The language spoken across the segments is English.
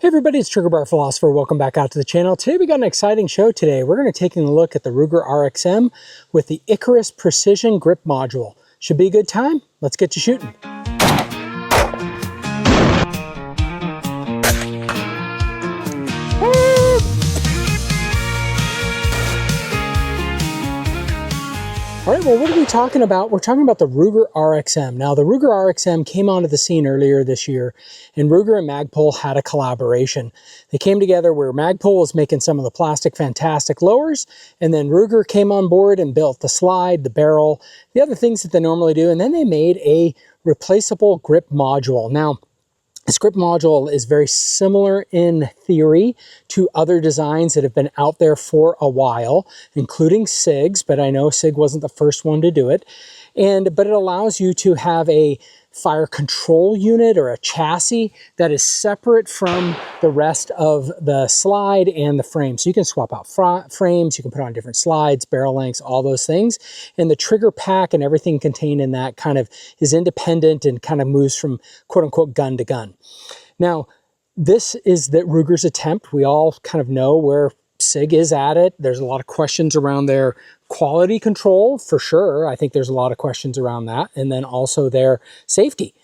Hey everybody, it's Trigger Bar Philosopher. Welcome back out to the channel. Today we got an exciting show today. We're going to take a look at the Ruger RXM with the Icarus Precision grip module. Should be a good time. Let's get to shooting. All right, well, what are we talking about? We're talking about the Ruger RXM. Now, the Ruger RXM came onto the scene earlier this year, and Ruger and Magwell had a collaboration. They came together where Magwell was making some of the plastic fantastic lowers, and then Ruger came on board and built the slide, the barrel, the other things that they normally do, and then they made a replaceable grip module. Now, this grip module is very similar in theory to other designs that have been out there for a while, including SIG's, but I know SIG wasn't the first one to do it. But it allows you to have a fire control unit or a chassis that is separate from the rest of the slide and the frame. So you can swap out frames, you can put on different slides, barrel lengths, all those things. And the trigger pack and everything contained in that kind of is independent and kind of moves from quote unquote gun to gun. Now, this is the Ruger's attempt. We all kind of know where SIG is at it. There's a lot of questions around their quality control, for sure. I think there's a lot of questions around that. And then also their safety.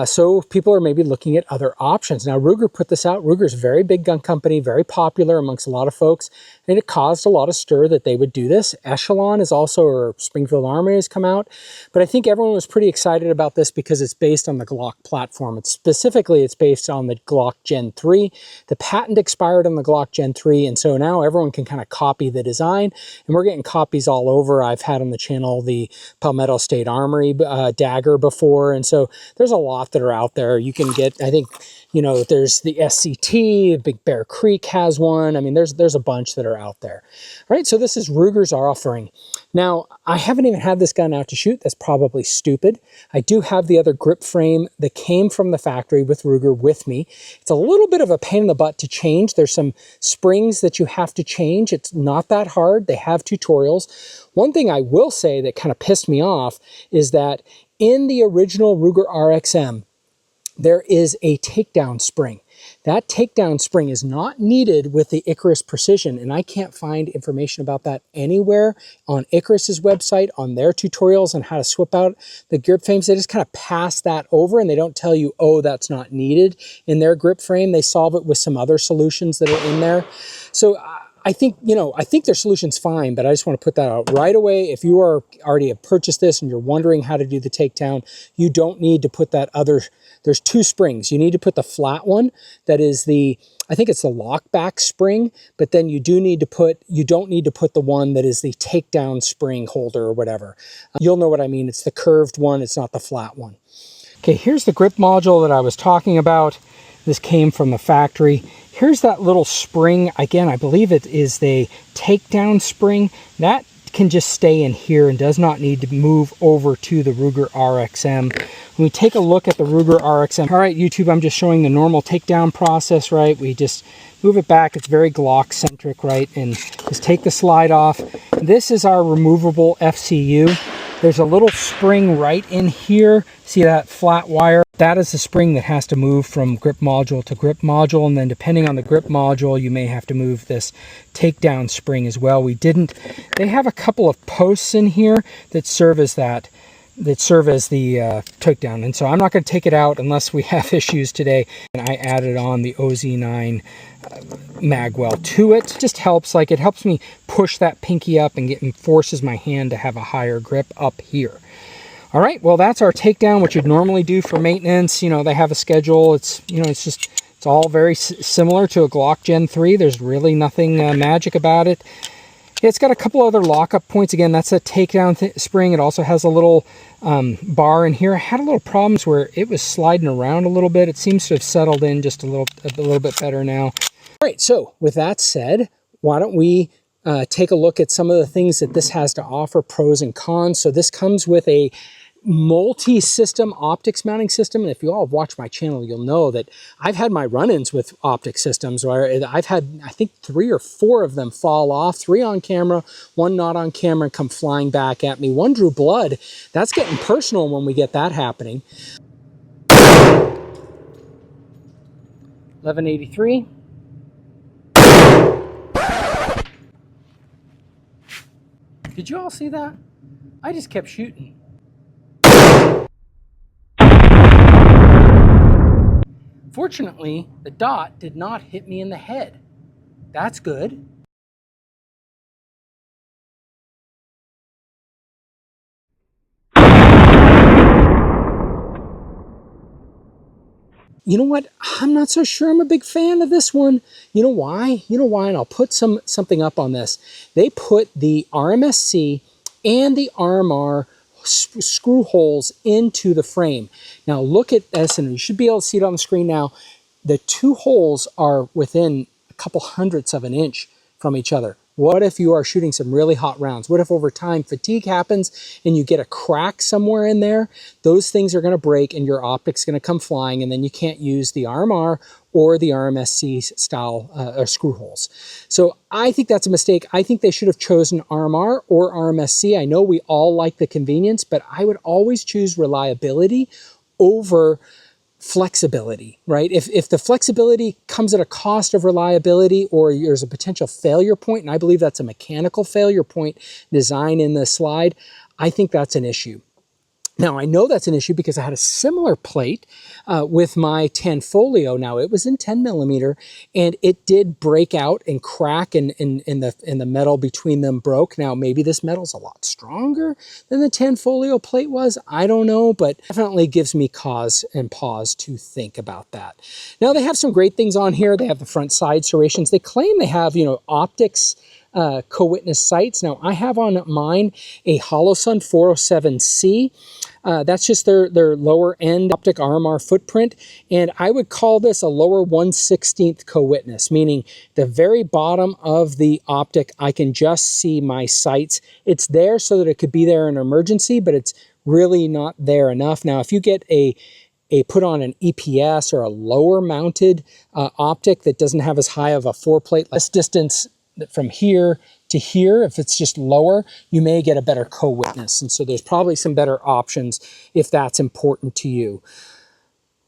So people are maybe looking at other options. Now, Ruger put this out. Ruger's a very big gun company, very popular amongst a lot of folks, and it caused a lot of stir that they would do this. Echelon is also, or Springfield Armory has come out, but I think everyone was pretty excited about this because it's based on the Glock platform. It's based on the Glock Gen 3. The patent expired on the Glock Gen 3, and so now everyone can kind of copy the design, and we're getting copies all over. I've had on the channel the Palmetto State Armory dagger before, and so there's a lot that are out there. You can get, I think, you know, there's the SCT, Big Bear Creek has one. I mean, there's a bunch that are out there. All right, so this is Ruger's offering. Now, I haven't even had this gun out to shoot. That's probably stupid. I do have the other grip frame that came from the factory with Ruger with me. It's a little bit of a pain in the butt to change. There's some springs that you have to change. It's not that hard. They have tutorials. One thing I will say that kind of pissed me off is that in the original Ruger RXM, there is a takedown spring. That takedown spring is not needed with the Icarus Precision, and I can't find information about that anywhere on Icarus's website, on their tutorials on how to swap out the grip frames. They just kind of pass that over and they don't tell you, oh, that's not needed in their grip frame. They solve it with some other solutions that are in there. So I think, you know, I think their solution's fine, but I just want to put that out right away. If you are already have purchased this and you're wondering how to do the takedown, you don't need to put that other, there's two springs. You need to put the flat one that is the, I think it's the lockback spring, but then you don't need to put the one that is the takedown spring holder or whatever. You'll know what I mean. It's the curved one. It's not the flat one. Okay, here's the grip module that I was talking about. This came from the factory. Here's that little spring. Again, I believe it is the takedown spring. That can just stay in here and does not need to move over to the Ruger RXM. When we take a look at the Ruger RXM, all right, YouTube, I'm just showing the normal takedown process, right? We just move it back. It's very Glock centric, right? And just take the slide off. This is our removable FCU. There's a little spring right in here. See that flat wire? That is the spring that has to move from grip module to grip module, and then depending on the grip module, you may have to move this takedown spring as well. They have a couple of posts in here that serve as the takedown, and so I'm not going to take it out unless we have issues today. And I added on the OZ9 Magwell to it. It just helps, like it helps me push that pinky up and forces my hand to have a higher grip up here. All right, well, that's our takedown, which you'd normally do for maintenance. You know, they have a schedule. It's, you know, it's all very similar to a Glock Gen 3. There's really nothing magic about it. It's got a couple other lockup points. Again, that's a takedown spring. It also has a little bar in here. I had a little problems where it was sliding around a little bit. It seems to have settled in just a little bit better now. All right, so with that said, why don't we take a look at some of the things that this has to offer, pros and cons. So this comes with a multi-system optics mounting system, and if you all have watched my channel, you'll know that I've had my run-ins with optic systems where I've had, I think, 3 or 4 of them fall off, 3 on camera, 1 not on camera, and come flying back at me. 1 drew blood. That's getting personal when we get that happening. 1183. Did you all see that? I just kept shooting. Fortunately, the dot did not hit me in the head. That's good. You know what? I'm not so sure I'm a big fan of this one. You know why? You know why? And I'll put something up on this. They put the RMSC and the RMR screw holes into the frame. Now look at this, and you should be able to see it on the screen now. The two holes are within a couple hundredths of an inch from each other. What if you are shooting some really hot rounds? What if over time fatigue happens and you get a crack somewhere in there? Those things are going to break and your optic's going to come flying, and then you can't use the RMR or the RMSC style screw holes. So I think that's a mistake. I think they should have chosen RMR or RMSC. I know we all like the convenience, but I would always choose reliability over flexibility, right? If the flexibility comes at a cost of reliability, or there's a potential failure point, and I believe that's a mechanical failure point design in the slide, I think that's an issue. Now, I know that's an issue because I had a similar plate with my Tanfolio. Now, it was in 10 millimeter, and it did break out and crack, and the metal between them broke. Now, maybe this metal's a lot stronger than the Tanfolio plate was. I don't know, but definitely gives me cause and pause to think about that. Now, they have some great things on here. They have the front side serrations. They claim they have, Optics co-witness sights. Now, I have on mine a Holosun 407C. That's just their lower end optic RMR footprint, and I would call this a lower 1/16 co-witness, meaning the very bottom of the optic, I can just see my sights. It's there so that it could be there in an emergency, but it's really not there enough. Now, if you get a put on an EPS or a lower mounted optic that doesn't have as high of a foreplate, less distance from here to here, if it's just lower, you may get a better co-witness. And so there's probably some better options if that's important to you.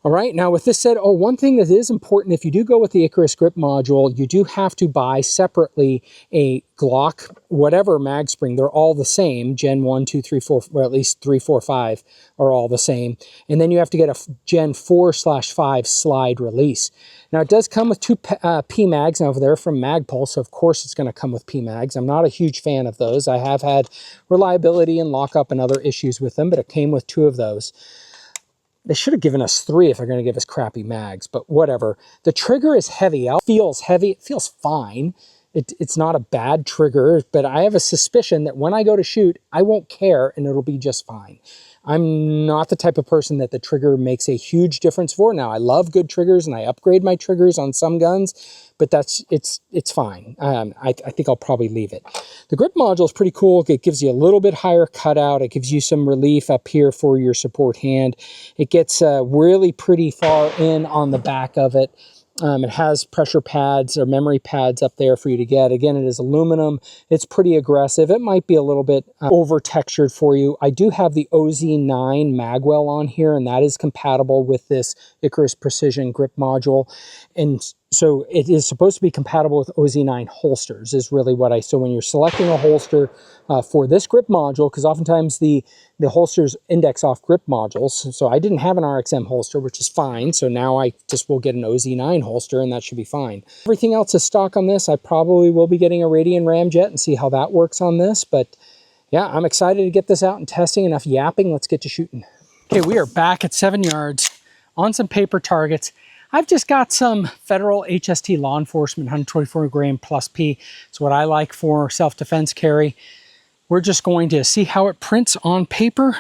All right, now with this said, one thing that is important, if you do go with the Icarus grip module, you do have to buy separately a Glock, whatever mag spring. They're all the same, Gen 1, 2, 3, 4, or at least 3, 4, 5 are all the same. And then you have to get a Gen 4/5 slide release. Now it does come with two PMags. Now they're from Magpul, so of course it's going to come with PMags. I'm not a huge fan of those. I have had reliability and lockup and other issues with them, but it came with 2 of those. They should have given us 3 if they're going to give us crappy mags, but whatever. The trigger is heavy. It feels heavy. It feels fine. It's not a bad trigger, but I have a suspicion that when I go to shoot, I won't care and it'll be just fine. I'm not the type of person that the trigger makes a huge difference for. Now, I love good triggers and I upgrade my triggers on some guns, but it's fine. I think I'll probably leave it. The grip module is pretty cool. It gives you a little bit higher cutout. It gives you some relief up here for your support hand. It gets really pretty far in on the back of it. It has pressure pads or memory pads up there for you to get. Again, it is aluminum. It's pretty aggressive. It might be a little bit over textured for you. I do have the OZ9 Magwell on here, and that is compatible with this Icarus Precision grip module. And so it is supposed to be compatible with OZ9 holsters is really what so when you're selecting a holster for this grip module, because oftentimes the holsters index off grip modules. So I didn't have an RXM holster, which is fine. So now I just will get an OZ9 holster and that should be fine. Everything else is stock on this. I probably will be getting a Radian Ramjet and see how that works on this. But yeah, I'm excited to get this out and testing. Enough yapping, let's get to shooting. Okay, we are back at 7 yards on some paper targets. I've just got some Federal HST Law Enforcement 124 grain plus P. It's what I like for self-defense carry. We're just going to see how it prints on paper,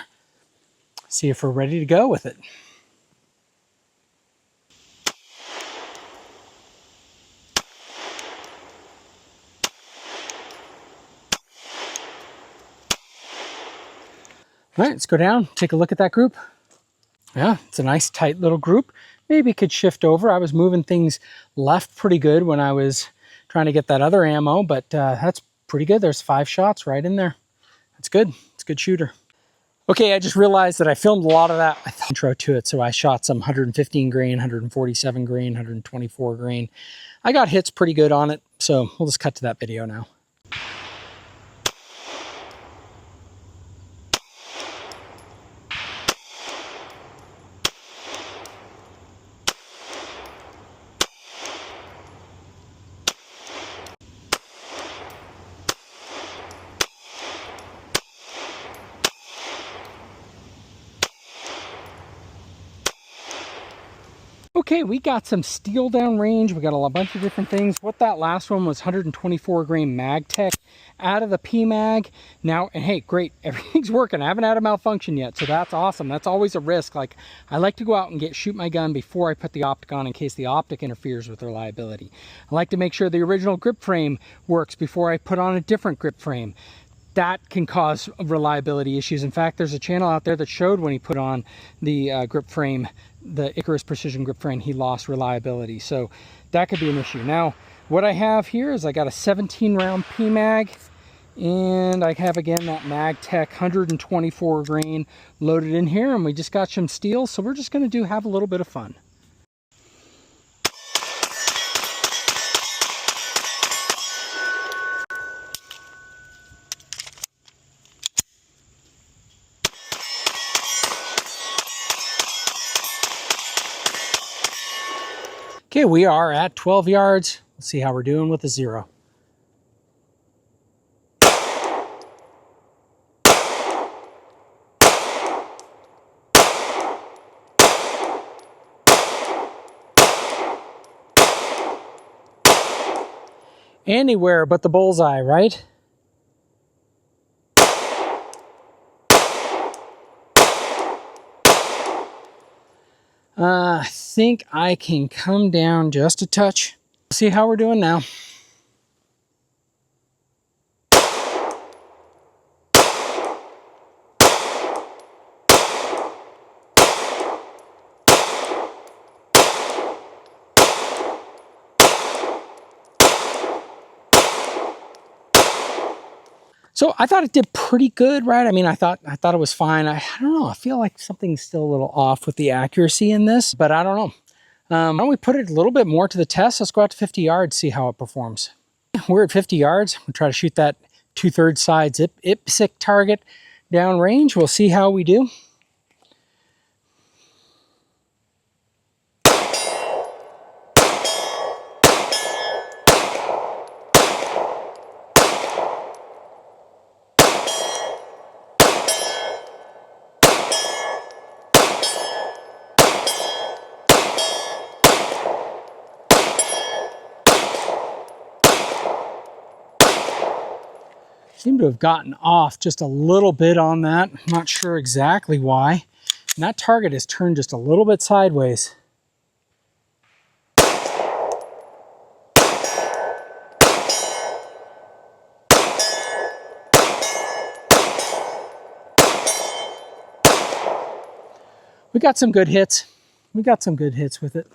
see if we're ready to go with it. All right, let's go down, take a look at that group. Yeah, it's a nice tight little group. Maybe it could shift over. I was moving things left pretty good when I was trying to get that other ammo, but that's pretty good. There's 5 shots right in there. That's good. It's a good shooter. Okay, I just realized that I filmed a lot of that intro to it, so I shot some 115 grain, 147 grain, 124 grain. I got hits pretty good on it, so we'll just cut to that video now. Okay, we got some steel down range. We got a bunch of different things. What that last one was 124 grain MagTech out of the PMag. Now, and hey, great, everything's working. I haven't had a malfunction yet, so that's awesome. That's always a risk. Like, I like to go out and shoot my gun before I put the Optic on in case the Optic interferes with reliability. I like to make sure the original grip frame works before I put on a different grip frame. That can cause reliability issues. In fact, there's a channel out there that showed when he put on the grip frame, the Icarus Precision grip frame, he lost reliability. So that could be an issue. Now, what I have here is I got a 17 round PMag, and I have again that MagTech 124 grain loaded in here, and we just got some steel. So we're just gonna have a little bit of fun. Okay, we are at 12 yards. Let's see how we're doing with the 0. Anywhere but the bullseye, right? I think I can come down just a touch. See how we're doing now. So I thought it did pretty good, right? I mean, I thought it was fine. I don't know. I feel like something's still a little off with the accuracy in this, but I don't know. Why don't we put it a little bit more to the test? Let's go out to 50 yards, see how it performs. We're at 50 yards. We'll try to shoot that 2/3 sides IPSC target down range. We'll see how we do. Seem to have gotten off just a little bit on that. I'm not sure exactly why. And that target is turned just a little bit sideways. We got some good hits. We got some good hits with it.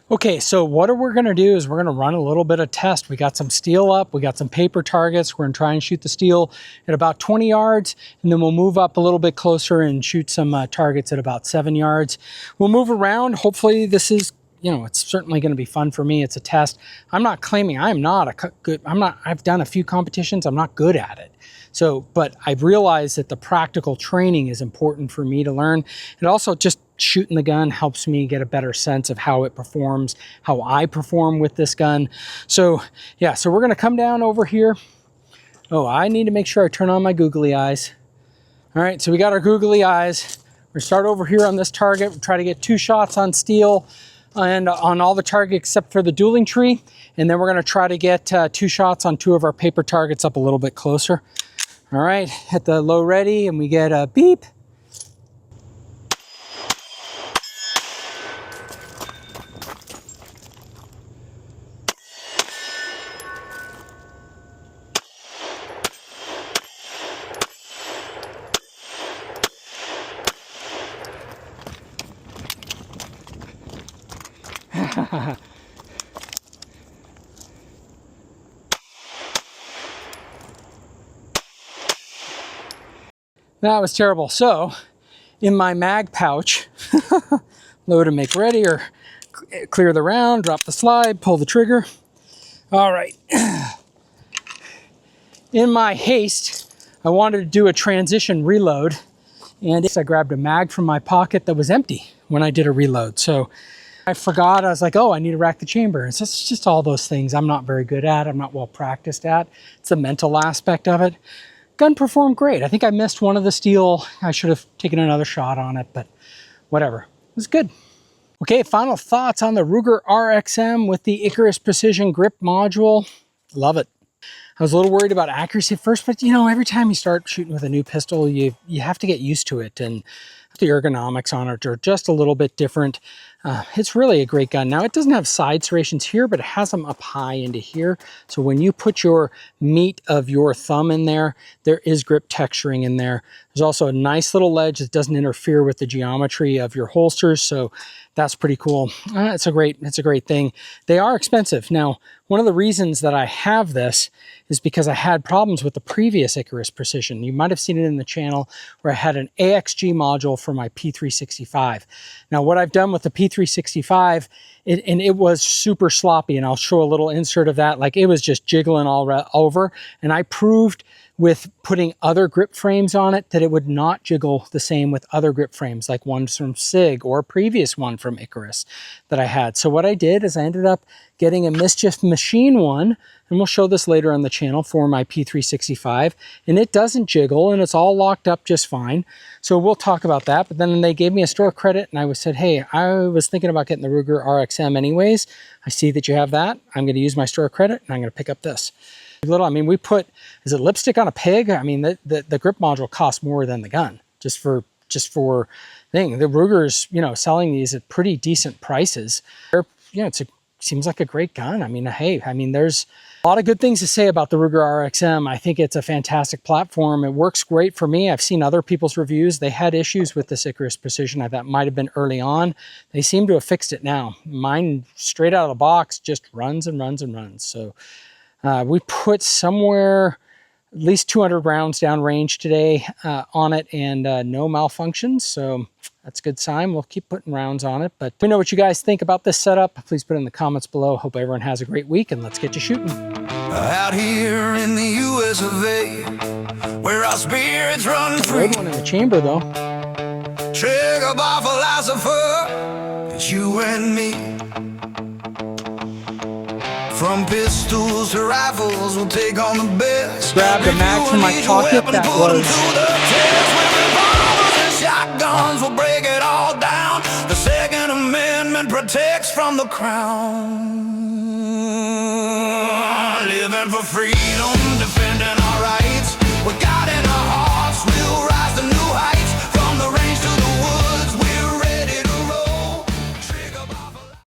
Okay, so what we're gonna do is we're gonna run a little bit of test. We got some steel up, we got some paper targets. We're gonna try and shoot the steel at about 20 yards, and then we'll move up a little bit closer and shoot some targets at about 7 yards. We'll move around. Hopefully this is, you know, it's certainly gonna be fun for me. It's a test. I'm not claiming I'm not a good, I've done a few competitions, I'm not good at it. So, but I've realized that the practical training is important for me to learn. And also just shooting the gun helps me get a better sense of how it performs, how I perform with this gun. So yeah, so we're gonna come down over here. Oh, I need to make sure I turn on my googly eyes. All right, so we got our googly eyes. We're gonna start over here on this target. We'll try to get 2 shots on steel and on all the targets except for the dueling tree. And then we're gonna try to get 2 shots on 2 of our paper targets up a little bit closer. All right, hit the low ready and we get a beep. That was terrible. So in my mag pouch, load and make ready, or clear the round, drop the slide, pull the trigger. All right. In my haste, I wanted to do a transition reload, and I grabbed a mag from my pocket that was empty when I did a reload. So I forgot. I was like, oh, I need to rack the chamber. It's just all those things I'm not very good at. I'm not well practiced at. It's the mental aspect of it. Gun performed great. I think I missed one of the steel. I should have taken another shot on it, but whatever. It was good. Okay, final thoughts on the Ruger RXM with the Icarus Precision grip module. Love it. I was a little worried about accuracy at first, but you know, every time you start shooting with a new pistol, you have to get used to it, and the ergonomics on it are just a little bit different. It's really a great gun. Now, it doesn't have side serrations here, but it has them up high into here. So when you put your meat of your thumb in there, there is grip texturing in there. There's also a nice little ledge that doesn't interfere with the geometry of your holsters, so that's pretty cool. It's a great thing. They are expensive. Now, one of the reasons that I have this is because I had problems with the previous Icarus Precision. You might have seen it in the channel where I had an AXG module for my P365. Now, what I've done with the P365, it was super sloppy, and I'll show a little insert of that. Like, it was just jiggling all over, and I proved with putting other grip frames on it that it would not jiggle the same with other grip frames, like ones from SIG or a previous one from Icarus that I had. So what I did is I ended up getting a Mischief Machine one, and we'll show this later on the channel, for my P365, and it doesn't jiggle, and it's all locked up just fine. So we'll talk about that. But then they gave me a store credit, and I said, hey, I was thinking about getting the Ruger RXM anyways. I see that you have that. I'm going to use my store credit, and I'm going to pick up this. I mean, we put, is it lipstick on a pig? I mean, the grip module costs more than the gun, just for thing. The Ruger's, you know, selling these at pretty decent prices. You know, seems like a great gun. I mean, hey, I mean, there's a lot of good things to say about the Ruger RXM. I think it's a fantastic platform. It works great for me. I've seen other people's reviews. They had issues with this Icarus Precision. I thought might have been early on. They seem to have fixed it now. Mine, straight out of the box, just runs and runs and runs. So we put somewhere at least 200 rounds down range today on it, and no malfunctions. So that's a good sign. We'll keep putting rounds on it. But let me know what you guys think about this setup. Please put it in the comments below. Hope everyone has a great week, and let's get you shooting. Out here in the US of A, where our spirits run free. Good one in the chamber, though. Trigger bar philosopher, it's you and me. From pistols to rifles, we'll take on the best. Grabbed a mag from my pocket that was... Shotguns will break it all down. The Second Amendment protects from the crown. Living for freedom, defending our rights. We got